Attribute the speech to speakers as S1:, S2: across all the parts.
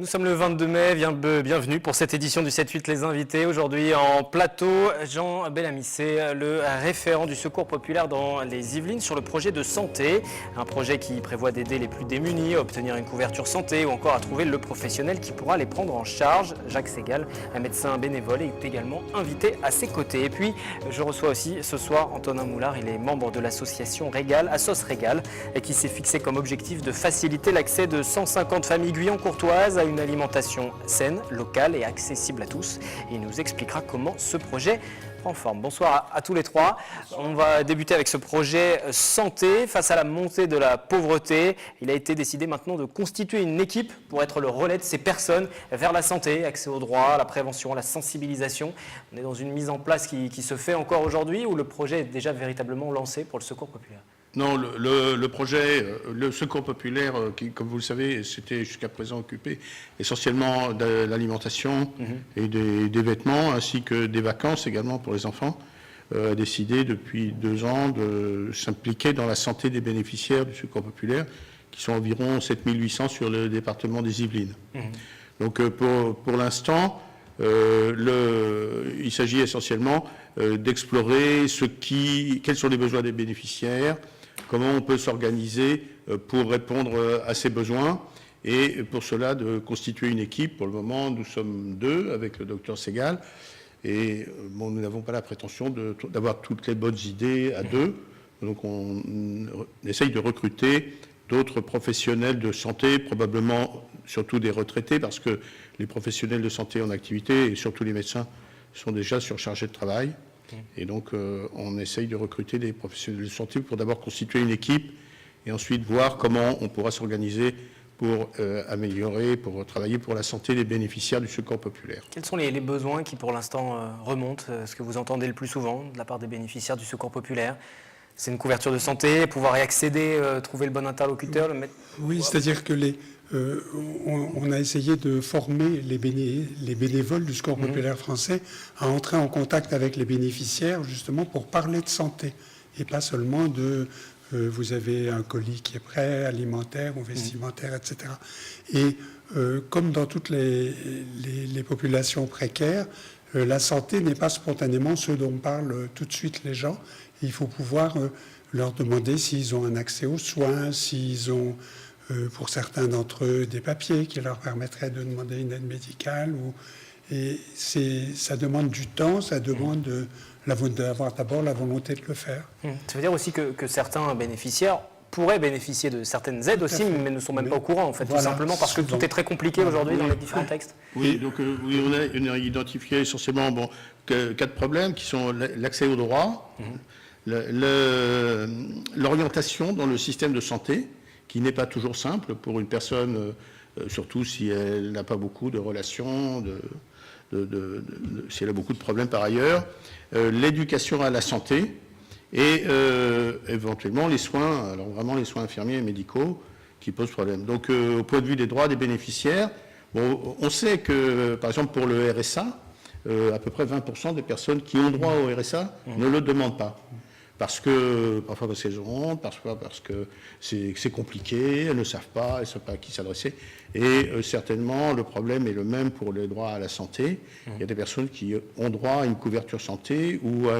S1: Nous sommes le 22 mai, bienvenue pour cette édition du 7-8 Les Invités. Aujourd'hui en plateau, Jean Bellamissé, le référent du Secours populaire dans les Yvelines sur le projet de santé. Un projet qui prévoit d'aider les plus démunis à obtenir une couverture santé ou encore à trouver le professionnel qui pourra les prendre en charge. Jacques Segal, un médecin bénévole, est également invité à ses côtés. Et puis, je reçois aussi ce soir Antonin Moulard. Il est membre de l'association Régal, Assos Régal, qui s'est fixé comme objectif de faciliter l'accès de 150 familles guyancourtoises à une alimentation saine, locale et accessible à tous. Et il nous expliquera comment ce projet prend forme. Bonsoir à tous les trois. On va débuter avec ce projet santé. Face à la montée de la pauvreté, il a été décidé maintenant de constituer une équipe pour être le relais de ces personnes vers la santé, accès aux droits, la prévention, la sensibilisation. On est dans une mise en place qui se fait encore aujourd'hui ou le projet est déjà véritablement lancé pour le Secours populaire ?
S2: Non, le projet, le Secours populaire, qui, comme vous le savez, s'était jusqu'à présent occupé essentiellement de l'alimentation et des vêtements, ainsi que des vacances également pour les enfants, a décidé depuis 2 ans de s'impliquer dans la santé des bénéficiaires du Secours populaire, qui sont environ 7800 sur le département des Yvelines. Donc pour l'instant, il s'agit essentiellement d'explorer quels sont les besoins des bénéficiaires, comment on peut s'organiser pour répondre à ces besoins et pour cela de constituer une équipe. Pour le moment, nous sommes 2 avec le docteur Segal et nous n'avons pas la prétention d'avoir toutes les bonnes idées à 2. Donc on essaye de recruter d'autres professionnels de santé, probablement surtout des retraités, parce que les professionnels de santé en activité et surtout les médecins sont déjà surchargés de travail. Et donc, on essaye de recruter des professionnels de santé pour d'abord constituer une équipe et ensuite voir comment on pourra s'organiser pour améliorer, pour travailler pour la santé des bénéficiaires du Secours populaire.
S1: Quels sont les besoins qui, pour l'instant, remontent, ce que vous entendez le plus souvent de la part des bénéficiaires du Secours populaire ? C'est une couverture de santé, pouvoir y accéder, trouver le bon interlocuteur, le mettre...
S3: Oui, c'est-à-dire que on a essayé de former les bénévoles du Secours populaire français à entrer en contact avec les bénéficiaires, justement pour parler de santé, et pas seulement de vous avez un colis qui est prêt, alimentaire ou vestimentaire, etc. Et comme dans toutes les populations précaires, la santé n'est pas spontanément ce dont parlent tout de suite les gens. Il faut pouvoir leur demander s'ils ont un accès aux soins, s'ils ont, pour certains d'entre eux, des papiers qui leur permettraient de demander une aide médicale. Et ça demande du temps, ça demande d'avoir d'abord la volonté de le faire.
S1: Ça veut dire aussi que certains bénéficiaires pourraient bénéficier de certaines aides aussi, mais ne sont même pas au courant, en fait, tout simplement parce que tout est très compliqué aujourd'hui dans les différents textes.
S2: Oui, donc on a identifié essentiellement 4 problèmes qui sont l'accès aux droits, l'orientation dans le système de santé, qui n'est pas toujours simple pour une personne, surtout si elle n'a pas beaucoup de relations, si elle a beaucoup de problèmes par ailleurs, l'éducation à la santé, et éventuellement les soins, alors vraiment les soins infirmiers et médicaux qui posent problème. Donc au point de vue des droits des bénéficiaires, on sait que par exemple pour le RSA, à peu près 20% des personnes qui ont droit au RSA ne le demandent pas. Parfois parce qu'elles ont honte, parfois parce que c'est compliqué, elles ne savent pas, elles ne savent pas à qui s'adresser. Et certainement, le problème est le même pour les droits à la santé. Il y a des personnes qui ont droit à une couverture santé ou à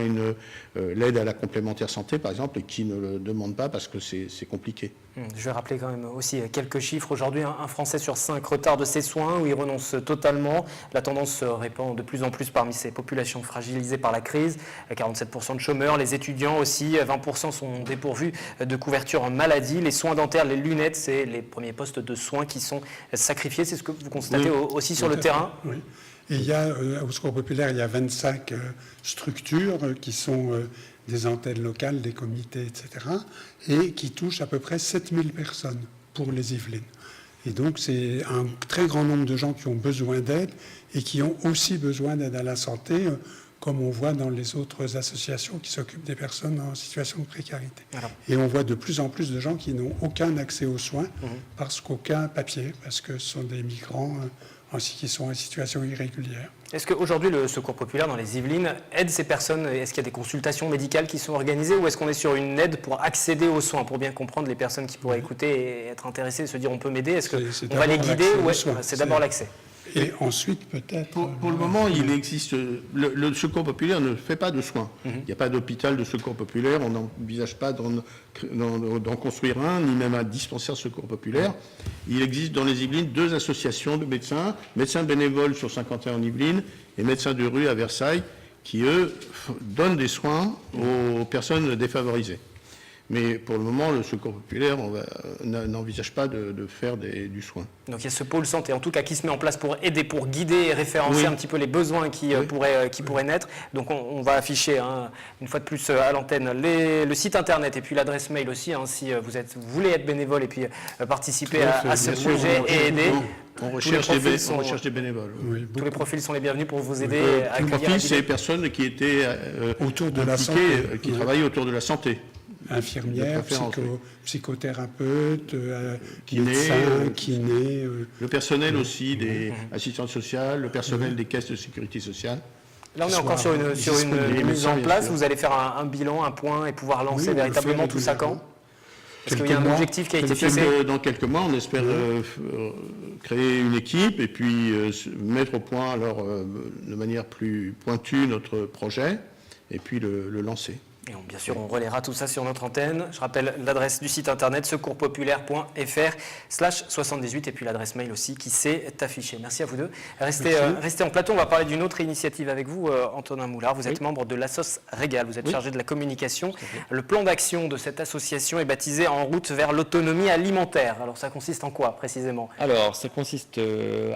S2: l'aide à la complémentaire santé, par exemple, et qui ne le demandent pas parce que c'est compliqué.
S1: Je vais rappeler quand même aussi quelques chiffres. Aujourd'hui, un Français sur 5 retarde ses soins ou y renonce totalement. La tendance se répand de plus en plus parmi ces populations fragilisées par la crise. 47% de chômeurs, les étudiants aussi, 20% sont dépourvus de couverture en maladie. Les soins dentaires, les lunettes, c'est les premiers postes de soins qui sont sacrifiés. C'est ce que vous constatez aussi sur le terrain ?
S3: Oui. Et il y a, au Secours populaire, il y a 25 structures qui sont des antennes locales, des comités, etc., et qui touchent à peu près 7000 personnes pour les Yvelines. Et donc, c'est un très grand nombre de gens qui ont besoin d'aide et qui ont aussi besoin d'aide à la santé, comme on voit dans les autres associations qui s'occupent des personnes en situation de précarité. Alors. Et on voit de plus en plus de gens qui n'ont aucun accès aux soins parce qu'aucun papier, parce que ce sont des migrants qui sont en situation irrégulière.
S1: Est-ce qu'aujourd'hui, le Secours populaire dans les Yvelines aide ces personnes? Est-ce qu'il y a des consultations médicales qui sont organisées ou est-ce qu'on est sur une aide pour accéder aux soins? Pour bien comprendre les personnes qui pourraient écouter et être intéressées et se dire on peut m'aider, est-ce qu'on va les guider ou c'est d'abord l'accès?
S3: Et ensuite, peut-être...
S2: Pour le moment, il existe... Le Secours populaire ne fait pas de soins. Il n'y a pas d'hôpital de Secours populaire. On n'envisage pas d'en construire un, ni même un dispensaire Secours populaire. Il existe dans les Yvelines 2 associations de médecins, médecins bénévoles sur 51 en Yvelines et médecins de rue à Versailles, qui, eux, donnent des soins aux personnes défavorisées. Mais pour le moment, le Secours populaire n'envisage pas de faire du soin.
S1: Donc il y a ce pôle santé, en tout cas, qui se met en place pour aider, pour guider et référencer un petit peu les besoins qui pourraient naître. Donc on va afficher, une fois de plus à l'antenne, le site internet et puis l'adresse mail aussi, si vous voulez être bénévole et puis participer à ce projet et aider.
S2: On recherche des bénévoles.
S3: Oui,
S1: tous les profils sont les bienvenus pour vous aider à
S2: accueillir. Les profils, c'est les personnes qui étaient
S3: autour de la santé,
S2: qui travaillent autour de la santé.
S3: Infirmières, psychothérapeutes, médecins, kinés.
S2: Le personnel aussi des assistantes sociales, le personnel des caisses de sécurité sociale.
S1: Là, on est encore sur une mise en place. Vous allez faire un bilan, un point et pouvoir lancer véritablement tout ça quand? Est-ce qu'il y a un objectif qui a été fixé?
S2: Dans quelques mois, on espère créer une équipe et puis mettre au point alors, de manière plus pointue notre projet et puis le lancer.
S1: Et bien sûr, on relaiera tout ça sur notre antenne. Je rappelle l'adresse du site internet secourspopulaire.fr/78 et puis l'adresse mail aussi qui s'est affichée. Merci à vous deux. Restez en plateau. On va parler d'une autre initiative avec vous, Antonin Moulard. Vous êtes membre de l'Assos Régal. Vous êtes chargé de la communication. Le plan d'action de cette association est baptisé En route vers l'autonomie alimentaire. Alors, ça consiste en quoi précisément?
S4: Alors, ça consiste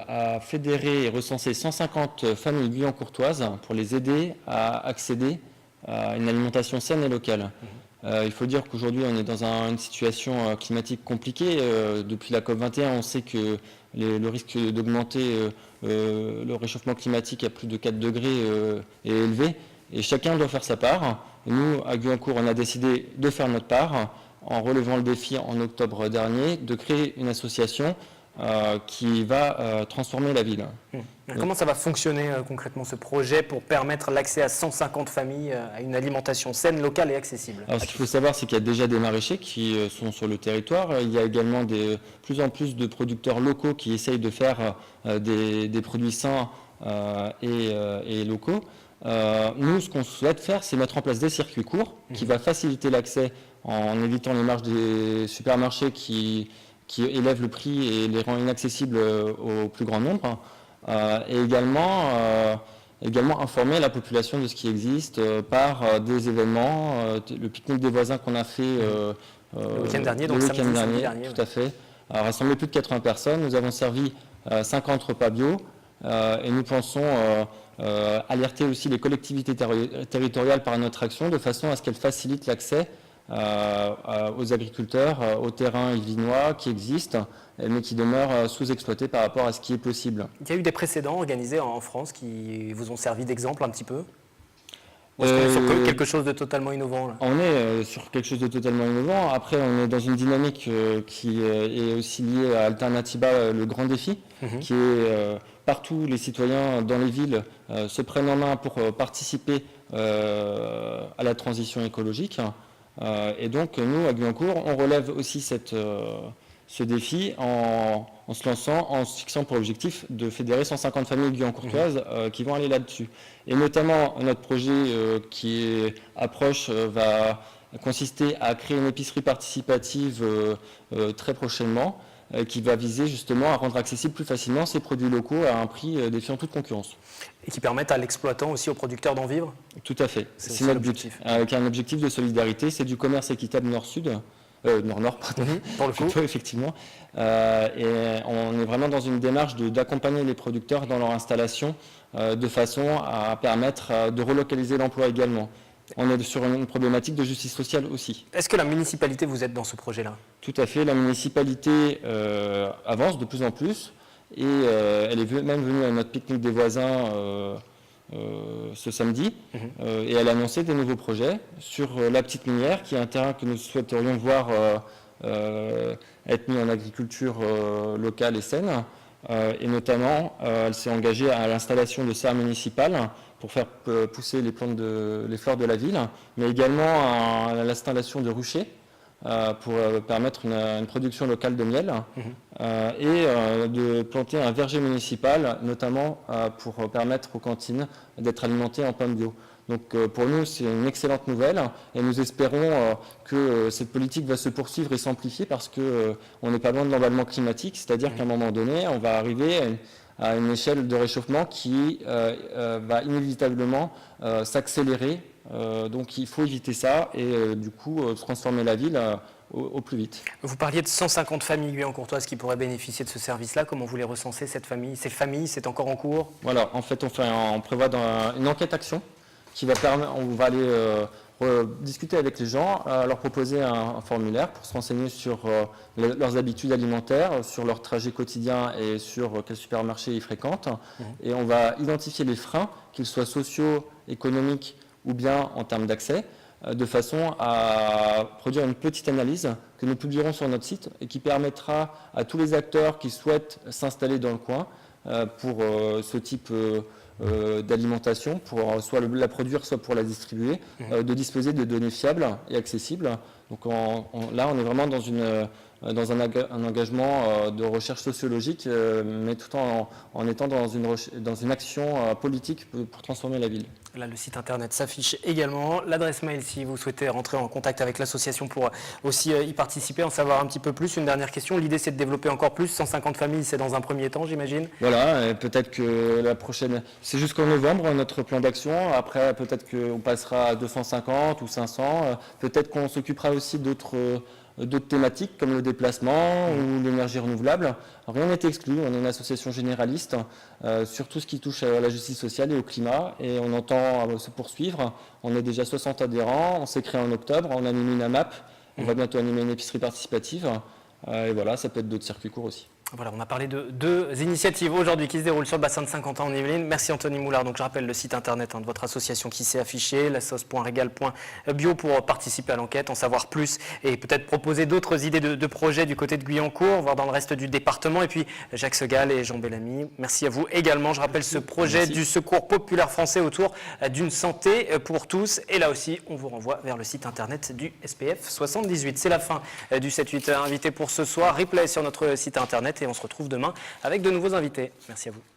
S4: à fédérer et recenser 150 familles guyancourtoises pour les aider à accéder à une alimentation saine et locale. Il faut dire qu'aujourd'hui, on est dans une situation climatique compliquée. Depuis la COP21, on sait que le risque d'augmenter le réchauffement climatique à plus de 4 degrés est élevé. Et chacun doit faire sa part. Et nous, à Guyancourt, on a décidé de faire notre part en relevant le défi en octobre dernier, de créer une association qui va transformer la ville.
S1: Comment ça va fonctionner concrètement ce projet pour permettre l'accès à 150 familles à une alimentation saine, locale et accessible?
S4: Alors, ce qu'il faut savoir, c'est qu'il y a déjà des maraîchers qui sont sur le territoire. Il y a également de plus en plus de producteurs locaux qui essayent de faire des produits sains et locaux. Nous, ce qu'on souhaite faire, c'est mettre en place des circuits courts qui va faciliter l'accès en évitant les marges des supermarchés qui élèvent le prix et les rend inaccessibles au plus grand nombre, et également informer la population de ce qui existe par des événements, le pique-nique des voisins qu'on a fait
S1: le week-end dernier,
S4: tout à fait, a rassemblé plus de 80 personnes. Nous avons servi 50 repas bio et nous pensons alerter aussi les collectivités territoriales par notre action de façon à ce qu'elles facilitent l'accès aux agriculteurs, aux terrains yvelinois qui existent, mais qui demeurent sous-exploités par rapport à ce qui est possible.
S1: Il y a eu des précédents organisés en France qui vous ont servi d'exemple un petit peu? Ou est-ce qu'on est sur quelque chose de totalement innovant là?
S4: On est sur quelque chose de totalement innovant. Après, on est dans une dynamique qui est aussi liée à Alternatiba, le grand défi, qui est partout les citoyens dans les villes se prennent en main pour participer à la transition écologique. Et donc, nous, à Guyancourt, on relève aussi ce défi en se lançant, en se fixant pour objectif de fédérer 150 familles guyancourtoises qui vont aller là-dessus. Et notamment, notre projet qui approche va consister à créer une épicerie participative très prochainement, qui va viser justement à rendre accessibles plus facilement ces produits locaux à un prix défiant toute concurrence.
S1: Et qui permettent à l'exploitant aussi, aux producteurs d'en vivre?
S4: Tout à fait, c'est notre but. Avec un objectif de solidarité, c'est du commerce équitable nord-sud, nord-nord, pardon,
S1: pour le coup.
S4: Effectivement. Et on est vraiment dans une démarche d'accompagner les producteurs dans leur installation de façon à permettre de relocaliser l'emploi également. On est sur une problématique de justice sociale aussi.
S1: Est-ce que la municipalité, vous êtes dans ce projet-là?
S4: Tout à fait, la municipalité avance de plus en plus et elle est même venue à notre pique-nique des voisins ce samedi et elle a annoncé des nouveaux projets sur la Petite Minière, qui est un terrain que nous souhaiterions voir être mis en agriculture locale et saine. et notamment, elle s'est engagée à l'installation de serres municipales pour faire pousser les fleurs de la ville, mais également à l'installation de ruchers pour permettre une production locale de miel, et de planter un verger municipal, notamment pour permettre aux cantines d'être alimentées en pain bio. Donc pour nous, c'est une excellente nouvelle et nous espérons que cette politique va se poursuivre et s'amplifier parce qu'on n'est pas loin de l'emballement climatique, c'est-à-dire qu'à un moment donné, on va arriver à une échelle de réchauffement qui va inévitablement s'accélérer. Donc il faut éviter ça et du coup transformer la ville au plus vite.
S1: Vous parliez de 150 familles guyancourtoises qui pourraient bénéficier de ce service-là. Comment vous les recensez, ces familles, c'est encore en cours?
S4: Voilà, en fait on prévoit une enquête-action qui va permettre, on va aller discuter avec les gens, leur proposer un formulaire pour se renseigner sur leurs habitudes alimentaires, sur leur trajet quotidien et sur quel supermarché ils fréquentent. Et on va identifier les freins, qu'ils soient sociaux, économiques ou bien en termes d'accès, de façon à produire une petite analyse que nous publierons sur notre site et qui permettra à tous les acteurs qui souhaitent s'installer dans le coin pour ce type d'alimentation, pour soit la produire, soit pour la distribuer, de disposer de données fiables et accessibles. Donc là, on est vraiment dans un engagement de recherche sociologique, mais tout en étant dans une action politique pour transformer la ville.
S1: Là, le site internet s'affiche également. L'adresse mail, si vous souhaitez rentrer en contact avec l'association pour aussi y participer, en savoir un petit peu plus. Une dernière question, l'idée c'est de développer encore plus. 150 familles, c'est dans un premier temps, j'imagine?
S4: Voilà, peut-être que la prochaine, c'est jusqu'en novembre notre plan d'action. Après, peut-être qu'on passera à 250 ou 500. Peut-être qu'on s'occupera aussi d'autres thématiques comme le déplacement ou l'énergie renouvelable. Rien n'est exclu, on est une association généraliste sur tout ce qui touche à la justice sociale et au climat et on entend se poursuivre. On est déjà 60 adhérents, on s'est créé en octobre, on anime une AMAP, on va bientôt animer une épicerie participative et voilà, ça peut être d'autres circuits courts aussi.
S1: Voilà, on a parlé de deux initiatives aujourd'hui qui se déroulent sur le bassin de Saint-Quentin en Yvelines. Merci Anthony Moulard. Donc je rappelle le site internet de votre association qui s'est affiché, lassos.regal.bio pour participer à l'enquête, en savoir plus et peut-être proposer d'autres idées de projets du côté de Guyancourt, voire dans le reste du département. Et puis Jacques Segal et Jean Bellamy, merci à vous également. Je rappelle ce projet du Secours populaire français autour d'une santé pour tous. Et là aussi, on vous renvoie vers le site internet du SPF 78. C'est la fin du 7-8 invité pour ce soir. Replay sur notre site internet. Et on se retrouve demain avec de nouveaux invités. Merci à vous.